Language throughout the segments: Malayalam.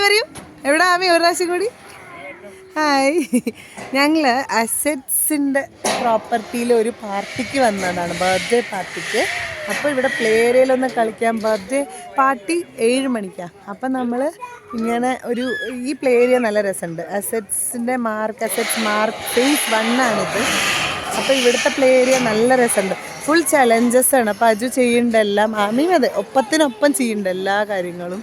പറയൂ. എവിടെ ആമി ഒരു പ്രാവശ്യം കൂടി? ഹായ്. ഞങ്ങൾ അസറ്റ്സിൻ്റെ പ്രോപ്പർട്ടിയിൽ ഒരു പാർട്ടിക്ക് വന്നതാണ്, ബർത്ത്ഡേ പാർട്ടിക്ക്. അപ്പോൾ ഇവിടെ പ്ലേ ഏരിയയിലൊന്ന് കളിക്കാൻ, ബർത്ത്ഡേ പാർട്ടി 7 മണിക്കാണ്. അപ്പം നമ്മൾ ഇങ്ങനെ ഈ പ്ലേ ഏരിയ നല്ല രസമുണ്ട്. അസറ്റ്സ് മാർക്ക് ഫേസ് 1 ആണിത്. അപ്പോൾ ഇവിടുത്തെ പ്ലേ ഏരിയ നല്ല രസമുണ്ട്. ഫുൾ ചലഞ്ചസ് ആണ്. അപ്പോൾ അജു ചെയ്യേണ്ട എല്ലാം, ആമിയും അതെ ഒപ്പത്തിനൊപ്പം ചെയ്യേണ്ട എല്ലാ കാര്യങ്ങളും.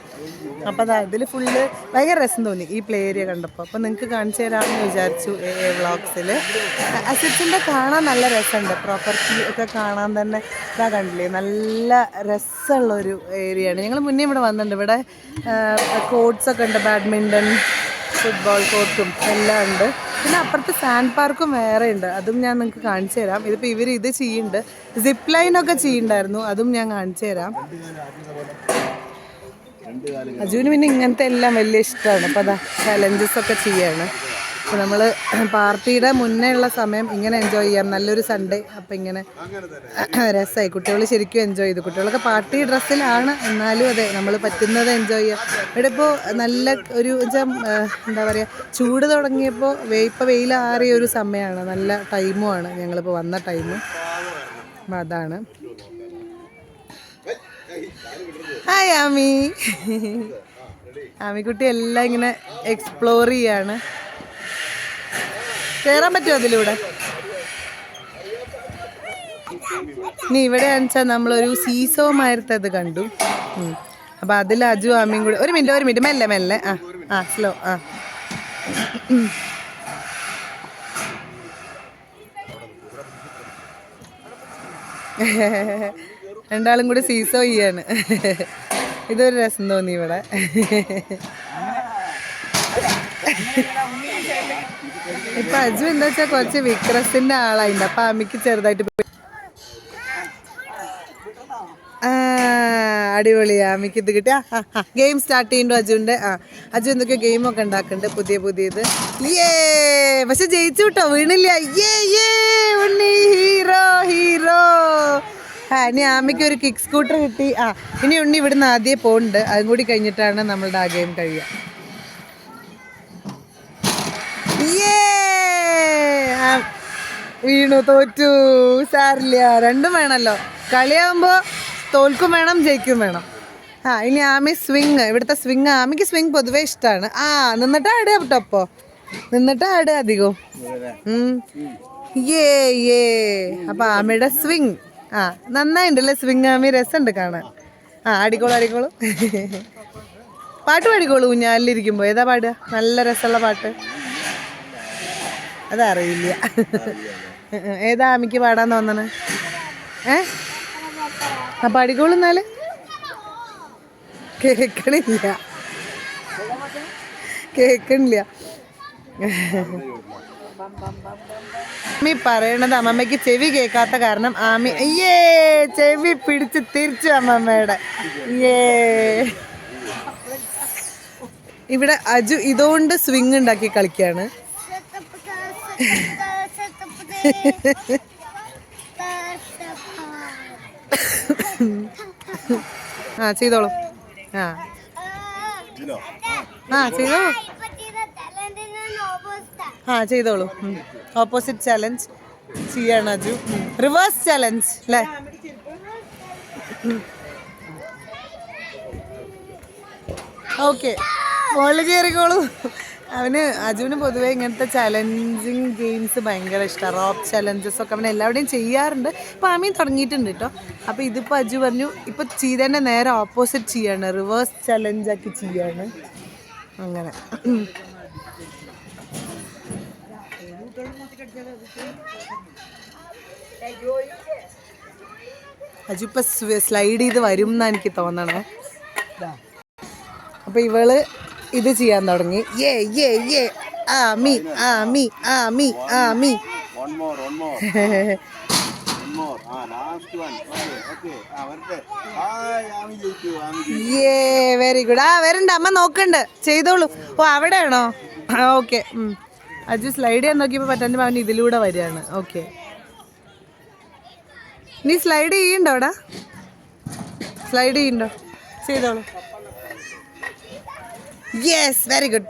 അപ്പോൾ അതിൽ ഫുള്ള് ഭയങ്കര രസം തോന്നി ഈ പ്ലേ ഏരിയ കണ്ടപ്പോൾ. അപ്പോൾ നിങ്ങൾക്ക് കാണിച്ചു തരാമെന്ന് വിചാരിച്ചു വ്ളോഗ്സിൽ. അസറ്റ്സിൻ്റെ കാണാൻ നല്ല രസമുണ്ട്. പ്രോപ്പർട്ടി ഒക്കെ കാണാൻ തന്നെ ഇതാ കണ്ടില്ലേ, നല്ല രസമുള്ളൊരു ഏരിയയാണ്. ഞങ്ങൾ മുന്നേ ഇവിടെ വന്നിട്ടുണ്ട്. ഇവിടെ കോർട്ട്സൊക്കെ ഉണ്ട്, ബാഡ്മിൻ്റൺ, ഫുട്ബോൾ കോർട്ടും എല്ലാം ഉണ്ട്. പിന്നെ അപ്പുറത്ത് സാൻഡ് പാർക്കും വേറെ ഉണ്ട്, അതും ഞാൻ നിങ്ങൾക്ക് കാണിച്ചു തരാം. ഇതിപ്പോൾ ഇവർ ഇത് ചെയ്യുന്നുണ്ട്, സിപ്പ് ലൈനൊക്കെ ചെയ്യുന്നുണ്ടായിരുന്നു, അതും ഞാൻ കാണിച്ചു തരാം. അജുവിന് പിന്നെ ഇങ്ങനത്തെ എല്ലാം വലിയ ഇഷ്ടമാണ്. അപ്പോൾ അതാ ചലഞ്ചസ് ഒക്കെ ചെയ്യാണ്. അപ്പോൾ നമ്മൾ പാർട്ടിയുടെ മുന്നേ ഉള്ള സമയം ഇങ്ങനെ എൻജോയ് ചെയ്യാം. നല്ലൊരു സൺഡേ. അപ്പോൾ ഇങ്ങനെ രസമായി. കുട്ടികൾ ശരിക്കും എൻജോയ് ചെയ്തു. കുട്ടികളൊക്കെ പാർട്ടി ഡ്രസ്സിലാണ്, എന്നാലും അതെ നമ്മൾ പറ്റുന്നത് എൻജോയ് ചെയ്യാം. ഇവിടെ ഇപ്പോൾ നല്ല ഒരു എന്താ പറയുക, ചൂട് തുടങ്ങിയപ്പോൾ ഇപ്പോൾ വെയിലാറിയ ഒരു സമയമാണ്, നല്ല ടൈമുമാണ് ഞങ്ങളിപ്പോൾ വന്ന ടൈം. അപ്പം അതാണ്. ഹായ് ആമി. ആമിക്കുട്ടി എല്ലാം ഇങ്ങനെ എക്സ്പ്ലോർ ചെയ്യാണ്. കയറാൻ പറ്റുമോ അതിലൂടെ? ഇനി ഇവിടെ വെച്ചാൽ നമ്മളൊരു സീസോ മാരത്തത് കണ്ടു. അപ്പം അതിൽ അജു ആമിയും കൂടി. ഒരു മിനിറ്റ് മെല്ലെ മെല്ലെ. സ്ലോ. രണ്ടാളും കൂടി സീസോ ചെയ്യാണ്. ഇതൊരു രസം തോന്നി ഇവിടെ. ഇപ്പൊ അജു എന്താ വെച്ചാൽ കുറച്ച് വിക്രസിന്റെ ആളായിണ്ട്. അപ്പൊ അമ്മിക്ക് ചെറുതായിട്ട് അടിപൊളിയാ. അമ്മിക്ക് ഇത് കിട്ടിയ ഗെയിം സ്റ്റാർട്ട് ചെയ്യുന്നുണ്ടോ അജുവിന്റെ? അജു എന്തൊക്കെയോ ഗെയിമൊക്കെ ഉണ്ടാക്കുന്നുണ്ട് പുതിയത്. പക്ഷെ ജയിച്ചു കിട്ടോ, വീണില്ല. ഉണ്ണി ഹീറോ. ഇനി ആമിക്ക് ഒരു കിക്ക് സ്കൂട്ടർ കിട്ടി. ഇനി ഉണ്ണി ഇവിടുന്ന് ആദ്യം പോകുന്നുണ്ട്. അതും കൂടി കഴിഞ്ഞിട്ടാണ് നമ്മളുടെ ആ ഗെയിം കഴിയുക. വീണു, തോറ്റു. സാരില്ല, രണ്ടും വേണമല്ലോ. കളിയാകുമ്പോൾ തോൽക്കും വേണം, ജയിക്കും വേണം. ഇനി ആമി സ്വിങ്. ഇവിടുത്തെ സ്വിങ്, ആമിക്ക് സ്വിങ് പൊതുവെ ഇഷ്ടമാണ്. നിന്നിട്ട് ആടുക കേട്ടോ. അപ്പോൾ നിന്നിട്ട് ആടുക അധികവും. അപ്പൊ ആമിയുടെ സ്വിങ് നന്നായിണ്ടല്ലേ സ്വിങ്. ആമി രസമുണ്ട് കാണാൻ. അടിക്കോളൂ. പാട്ട് പാടിക്കോളൂ ഊഞ്ഞാലിരിക്കുമ്പോൾ. ഏതാ പാടുക? നല്ല രസമുള്ള പാട്ട് അതറിയില്ല. ഏതാ ആമിക്ക് പാടാൻ തോന്നണേ? പാടിക്കോളൂ. എന്നാല് കേക്കണില്ല. ആമി പറയണത് അമ്മമ്മയ്ക്ക് ചെവി കേൾക്കാത്ത കാരണം ആമി ചെവി പിടിച്ച് തിരിച്ചു അമ്മമ്മയുടെ. ഇവിടെ അജു ഇതുകൊണ്ട് സ്വിങ് ഉണ്ടാക്കി കളിക്കാണ്. ചെയ്തോളൂ. ചെയ്തോളൂ. ഓപ്പോസിറ്റ് ചലഞ്ച് ചെയ്യാണ് അജു. റിവേഴ്സ് ചലഞ്ച് അല്ലേ? ഓക്കെ, മോളിൽ കയറിക്കോളൂ. അജുവിന് പൊതുവെ ഇങ്ങനത്തെ ചലഞ്ചിങ് ഗെയിംസ് ഭയങ്കര ഇഷ്ടമാണ്. റോപ്പ് ചലഞ്ചസ് ഒക്കെ അവൻ എല്ലാവരുടെയും ചെയ്യാറുണ്ട്. ഇപ്പം ആമയും തുടങ്ങിയിട്ടുണ്ട് കേട്ടോ. അപ്പോൾ ഇതിപ്പോൾ അജു പറഞ്ഞു ഇപ്പോൾ ചെയ്തതിൻ്റെ നേരെ ഓപ്പോസിറ്റ് ചെയ്യാണ്, റിവേഴ്സ് ചലഞ്ചാക്കി ചെയ്യാണ്. അങ്ങനെ അജു ഇപ്പം സ്ലൈഡ് ചെയ്ത് വരും എന്നാണ് എനിക്ക് തോന്നണേ. അപ്പോൾ ഇവള് ഇത് ചെയ്യാൻ തുടങ്ങി. Very good. വരണ്ട, അമ്മ നോക്കണ്ട്, ചെയ്തോളൂ. അവിടെയാണോ? ഓക്കെ. അജു സ്ലൈഡ് ചെയ്യാൻ നോക്കിയപ്പോൾ പറ്റാണ്ട് അവൻ ഇതിലൂടെ വരികയാണ്. ഓക്കെ, നീ സ്ലൈഡ് ചെയ്യണ്ടോ? അവിടെ സ്ലൈഡ് ചെയ്യണ്ടോ? ചെയ്തോളൂ. Yes, very good.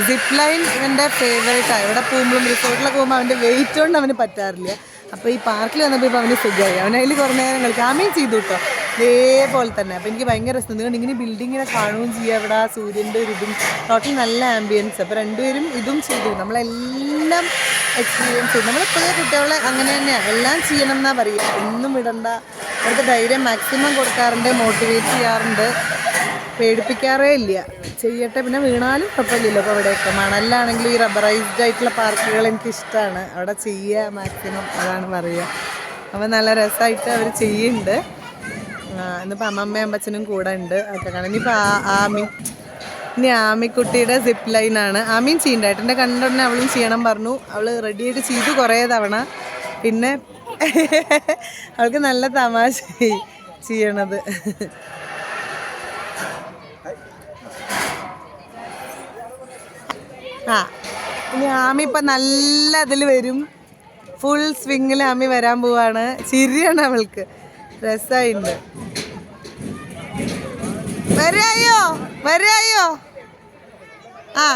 Zip line ഇവൻ്റെ ഫേവറേറ്റാണ്. ഇവിടെ പോകുമ്പോഴും റിസോർട്ടിലൊക്കെ പോകുമ്പോൾ അവൻ്റെ വെയിറ്റ് കൊണ്ട് അവന് പറ്റാറില്ല. അപ്പോൾ ഈ പാർക്കിൽ വന്നപ്പോൾ ഇപ്പോൾ അവന് സുഖമായി. അവൻ അതിൽ കുറേ നേരം കളിക്കും. ആമയും ചെയ്തു കേട്ടോ ഇതേപോലെ തന്നെ. അപ്പോൾ എനിക്ക് ഭയങ്കര രസം. അതുകൊണ്ട് ഇങ്ങനെ ബിൽഡിങ്ങിനെ കാണുകയും ചെയ്യുക. ഇവിടെ ആ സൂര്യൻ്റെ ഒരു ഇതും ടോട്ടൽ നല്ല ആംബിയൻസ്. അപ്പോൾ രണ്ടുപേരും ഇതും ചെയ്തു. നമ്മളെല്ലാം എക്സ്പീരിയൻസ് ചെയ്തു. നമ്മളിപ്പോഴേ കുട്ടികളെ അങ്ങനെ തന്നെയാണ് എല്ലാം ചെയ്യണം എന്നാണ് പറയുക. ഒന്നും വിടണ്ട. അവർക്ക് ധൈര്യം മാക്സിമം കൊടുക്കാറുണ്ട്, മോട്ടിവേറ്റ് ചെയ്യാറുണ്ട്, പേടിപ്പിക്കാറേ ഇല്ല. ചെയ്യട്ടെ. പിന്നെ വീണാലും കുഴപ്പമില്ലല്ലോ. അപ്പോൾ ഇവിടെയൊക്കെ മണലിലാണെങ്കിൽ ഈ റബ്ബറൈസ്ഡ് ആയിട്ടുള്ള പാർക്കുകൾ എനിക്കിഷ്ടമാണ്. അവിടെ ചെയ്യുക മാക്സിമം, അതാണ് പറയുക. അപ്പോൾ നല്ല രസമായിട്ട് അവർ ചെയ്യുന്നുണ്ട്. ഇന്നിപ്പോൾ അമ്മമ്മയും അമ്പച്ചനും കൂടെ ഉണ്ട്. അതൊക്കെ കാണാം. ഇനിയിപ്പോൾ ഇനി ആമിക്കുട്ടിയുടെ സിപ്പ് ലൈനാണ്. ആമിയും ചെയ്യണ്ട. ഏട്ടൻ്റെ കണ്ടുടനെ അവളും ചെയ്യണം പറഞ്ഞു. അവൾ റെഡിയായിട്ട് ചെയ്തു കുറേ തവണ. പിന്നെ അവൾക്ക് നല്ല തമാശ ചെയ്യണത്. ഇനി ആമി ഇപ്പം നല്ല അതിൽ വരും. ഫുൾ സ്വിങ്ങിൽ ആമി വരാൻ പോവാണ്. ചിരിയാണ് അവൾക്ക്. രസമായിട്ടുണ്ട്. വരായോ വരായോ? ആ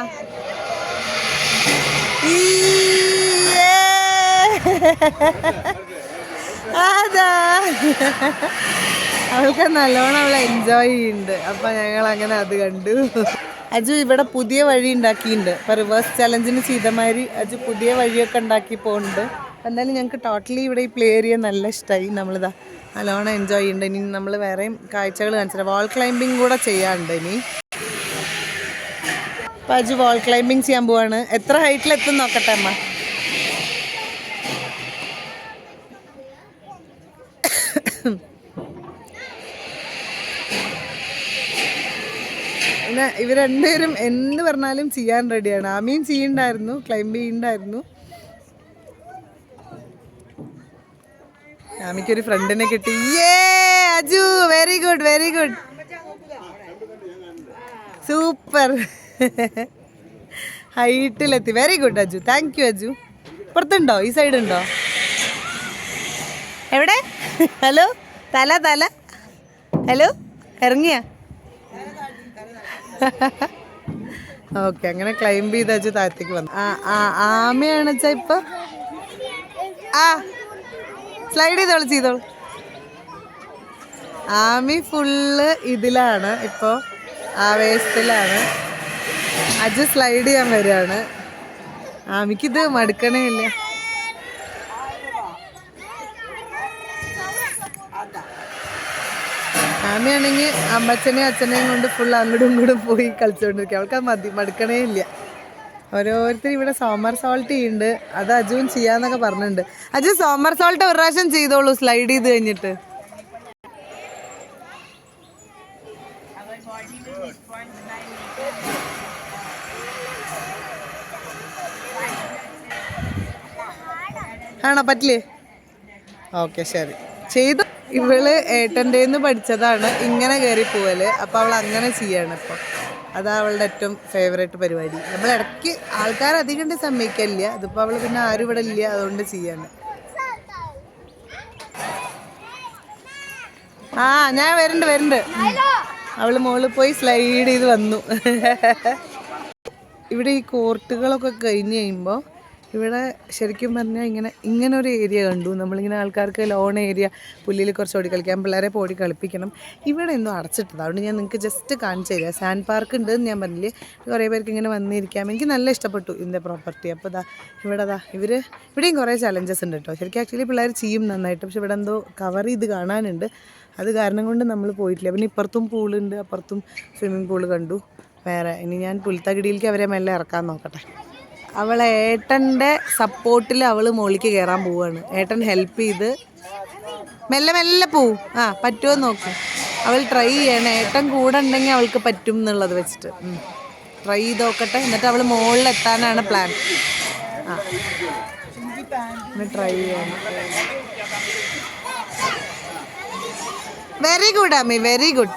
അതാ അവൾക്ക് നല്ലോണം അവൾ എൻജോയ് ചെയ്യുന്നുണ്ട്. അപ്പം ഞങ്ങൾ അങ്ങനെ അത് കണ്ടു. അജു ഇവിടെ പുതിയ വഴി ഉണ്ടാക്കിയിട്ടുണ്ട്. ഇപ്പോൾ റിവേഴ്സ് ചലഞ്ചിന് ചെയ്ത മാതിരി അജു പുതിയ വഴിയൊക്കെ ഉണ്ടാക്കി പോകുന്നുണ്ട്. എന്തായാലും ഞങ്ങൾക്ക് ടോട്ടലി ഇവിടെ ഈ പ്ലേ ഏരിയ നല്ല ഇഷ്ടമായി. നമ്മളിതാ നല്ലോണം എൻജോയ് ചെയ്യുന്നുണ്ട്. ഇനി നമ്മൾ വേറെയും കാഴ്ചകൾ കാണിച്ചിട്ട് വാൾ ക്ലൈമ്പിങ് കൂടെ ചെയ്യാറുണ്ട്. ഇനി അപ്പം അജു വാൾ ക്ലൈമ്പിങ് ചെയ്യാൻ പോവാണ്. എത്ര ഹൈറ്റിലെത്തും നോക്കട്ടെ അമ്മ. പിന്നെ ഇവർ രണ്ടുപേരും എന്ത് പറഞ്ഞാലും ചെയ്യാൻ റെഡിയാണ്. ആമിയും ചെയ്യണ്ടായിരുന്നു, ക്ലൈംബ് ചെയ്യണ്ടായിരുന്നു. ആമിക്കൊരു ഫ്രണ്ടിനെ കിട്ടി. Aju very good, very good, super. ഹൈറ്റിലെത്തി. Very good Aju, thank you Aju. പുറത്തുണ്ടോ? ഈ സൈഡ് ഉണ്ടോ? എവിടെ? ഹലോ, തല തല. ഹലോ, ഇറങ്ങിയ? ഓക്കെ, അങ്ങനെ ക്ലൈംബ് ചെയ്ത് അജു താഴത്തേക്ക് വന്നു. ആമയാണ് വെച്ചാ ഇപ്പൊ സ്ലൈഡ് ചെയ്തോളൂ. ആമി ഫുള്ള് ഇതിലാണ്, ഇപ്പോൾ ആവേശത്തിലാണ്. അജു സ്ലൈഡ് ചെയ്യാൻ വരികയാണ്. ആമിക്കിത് മടുക്കണേ ഇല്ല. ആമയാണെങ്കിൽ അമ്മച്ചനെയും അച്ഛനെയും കൊണ്ട് ഫുൾ അങ്ങോട്ടും ഇങ്ങോട്ടും പോയി കളിച്ചുകൊണ്ടിരിക്കുക. അവൾക്ക് മടുക്കണേ ഇല്ല. ഓരോരുത്തർ ഇവിടെ സോമർ സോൾട്ട് ചെയ്യുന്നുണ്ട്. അത് അജുവും ചെയ്യാന്നൊക്കെ പറഞ്ഞിട്ടുണ്ട്. അജു സോമർ സോൾട്ട് ഒരു പ്രാവശ്യം ചെയ്തോളൂ സ്ലൈഡ് ചെയ്ത് കഴിഞ്ഞിട്ട്. ആണോ? പറ്റില്ലേ? ഓക്കെ, ശരി. ചെയ്തു. ഇവള് ഏട്ടൻ്റെന്ന് പഠിച്ചതാണ് ഇങ്ങനെ കയറി പോവല്. അപ്പോൾ അവൾ അങ്ങനെ ചെയ്യാണ് ഇപ്പോൾ. അതാ അവളുടെ ഏറ്റവും ഫേവറേറ്റ് പരിപാടി. നമ്മൾ ഇടയ്ക്ക് ആൾക്കാർ അധികം സമ്മതിക്കില്ല. അതിപ്പോൾ അവൾ പിന്നെ ആരും ഇവിടെ ഇല്ല, അതുകൊണ്ട് ചെയ്യാണ്. ഞാൻ വരുന്നുണ്ട്. അവള് മോളിൽ പോയി സ്ലൈഡ് ചെയ്ത് വന്നു. ഇവിടെ ഈ കോർട്ടുകളൊക്കെ കഴിഞ്ഞ് കഴിയുമ്പോൾ ഇവിടെ ശരിക്കും പറഞ്ഞാൽ ഇങ്ങനെ ഒരു ഏരിയ കണ്ടു. നമ്മളിങ്ങനെ ആൾക്കാർക്ക് ലോൺ ഏരിയ, പുല്ലിൽ കുറച്ച് ഓടി കളിക്കാം, പിള്ളേരെ ഓടി കളിപ്പിക്കണം. ഇവിടെ എന്തോ അടച്ചിട്ടത്. അതുകൊണ്ട് ഞാൻ നിങ്ങൾക്ക് ജസ്റ്റ് കാണിച്ചു തരാം. സാൻഡ് പാർക്ക് ഉണ്ട് എന്ന് ഞാൻ പറഞ്ഞില്ലേ. കുറേ പേർക്ക് ഇങ്ങനെ വന്നിരിക്കാം. എനിക്ക് നല്ല ഇഷ്ടപ്പെട്ടു ഇതിൻ്റെ പ്രോപ്പർട്ടി. അപ്പോൾ ഇവിടെയും കുറേ ചലഞ്ചസ് ഉണ്ട് കേട്ടോ. ശരിക്കും ആക്ച്വലി പിള്ളേർ ചെയ്യും നന്നായിട്ട്. പക്ഷെ ഇവിടെ എന്തോ കവർ ചെയ്ത് കാണാനുണ്ട്. അത് കാരണം കൊണ്ട് നമ്മൾ പോയിട്ടില്ല. പിന്നെ ഇപ്പുറത്തും പൂളുണ്ട്, അപ്പുറത്തും സ്വിമ്മിംഗ് പൂള് കണ്ടു. വേറെ ഇനി ഞാൻ പുൽത്തകിടിയിലേക്ക് അവരെ മെല്ലെ ഇറക്കാൻ നോക്കട്ടെ. അവളെ ഏട്ടൻ്റെ സപ്പോർട്ടിൽ അവൾ മുകളിലേക്ക് കയറാൻ പോവുകയാണ്. ഏട്ടൻ ഹെൽപ്പ് ചെയ്ത് മെല്ലെ പോവും. പറ്റുമോ നോക്കും. അവൾ ട്രൈ ചെയ്യണം. ഏട്ടൻ കൂടെ ഉണ്ടെങ്കിൽ അവൾക്ക് പറ്റും എന്നുള്ളത് വെച്ചിട്ട് ട്രൈ ചെയ്ത് നോക്കട്ടെ. എന്നിട്ട് അവൾ മുകളിലെത്താനാണ് പ്ലാൻ. ട്രൈ ചെയ്യണം. Very good Ami, very good.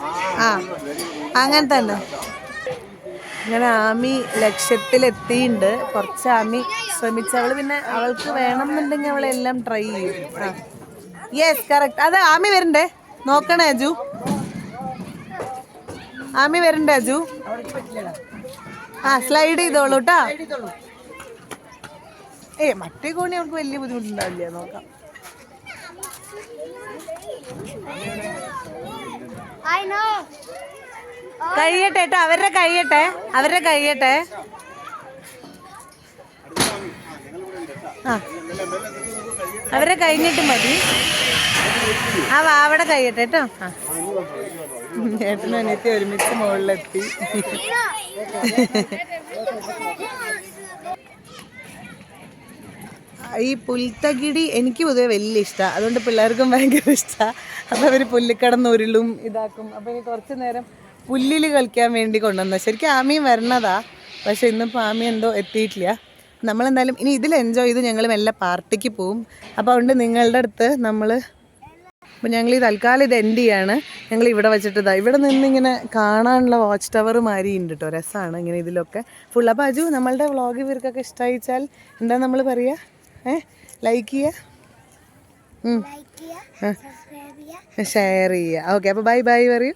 അങ്ങനെ തന്നെ. ഇങ്ങനെ ആമി ലക്ഷ്യത്തിലെത്തിയിട്ടുണ്ട്. കുറച്ച് ആമി ശ്രമിച്ചവൾ പിന്നെ അവൾക്ക് വേണമെന്നുണ്ടെങ്കിൽ അവളെല്ലാം ട്രൈ ചെയ്യും. Yes, correct. അത് ആമി വരണ്ടേ? നോക്കണേ അജു. ആമി വരണ്ടേ അജു? ആ സ്ലൈഡ് ചെയ്തോളൂ കേട്ടോ. മറ്റേ കോണി അവർക്ക് വലിയ ബുദ്ധിമുട്ടുണ്ടാവില്ല. നോക്കാം. കഴിയട്ടെ കേട്ടോ, അവരുടെ കഴിയട്ടെ. ആ അവരെ കഴിഞ്ഞിട്ട് മതി. ആ അവിടെ കഴിയട്ടെ കേട്ടോ. ആ ഏട്ടനും അനിയത്തി ഒരുമിച്ച് മുകളിലെത്തി. ഈ പുൽത്തകിടി എനിക്ക് പൊതുവെ വലിയ ഇഷ്ടമാണ്, അതുകൊണ്ട് പിള്ളേർക്കും ഭയങ്കര ഇഷ്ടമാണ്. അപ്പോൾ അവർ പുല്ലിക്കടന്ന് ഉരുളും ഇതാക്കും. അപ്പോൾ ഇനി കുറച്ച് നേരം പുല്ലിൽ കളിക്കാൻ വേണ്ടി കൊണ്ടുവന്ന. ശരിക്കും ആമിയും വരണതാ, പക്ഷെ ഇന്നിപ്പോൾ ആമി എന്തോ എത്തിയിട്ടില്ല. നമ്മളെന്തായാലും ഇനി ഇതിൽ എൻജോയ് ചെയ്ത് ഞങ്ങൾ മെല്ലെ പാർട്ടിക്ക് പോവും. അപ്പോൾ അതുകൊണ്ട് നിങ്ങളുടെ അടുത്ത് അപ്പോൾ ഞങ്ങൾ ഈ തൽക്കാലം ഇത് എൻഡ് ചെയ്യാണ്. ഞങ്ങൾ ഇവിടെ വെച്ചിട്ട് ഇവിടെ നിന്നിങ്ങനെ കാണാനുള്ള വാച്ച് ടവർ മാതിരി ഉണ്ട് കേട്ടോ. രസമാണ് ഇങ്ങനെ ഇതിലൊക്കെ ഫുൾ. അപ്പോൾ അജു, നമ്മളുടെ വ്ളോഗ് ഇവർക്കൊക്കെ ഇഷ്ടമായിച്ചാൽ എന്താ നമ്മൾ പറയുക? ലൈക്ക് ചെയ്യുക, ഷെയർ ചെയ്യുക. ഓക്കെ, അപ്പോൾ ബൈ ബൈ പറയൂ.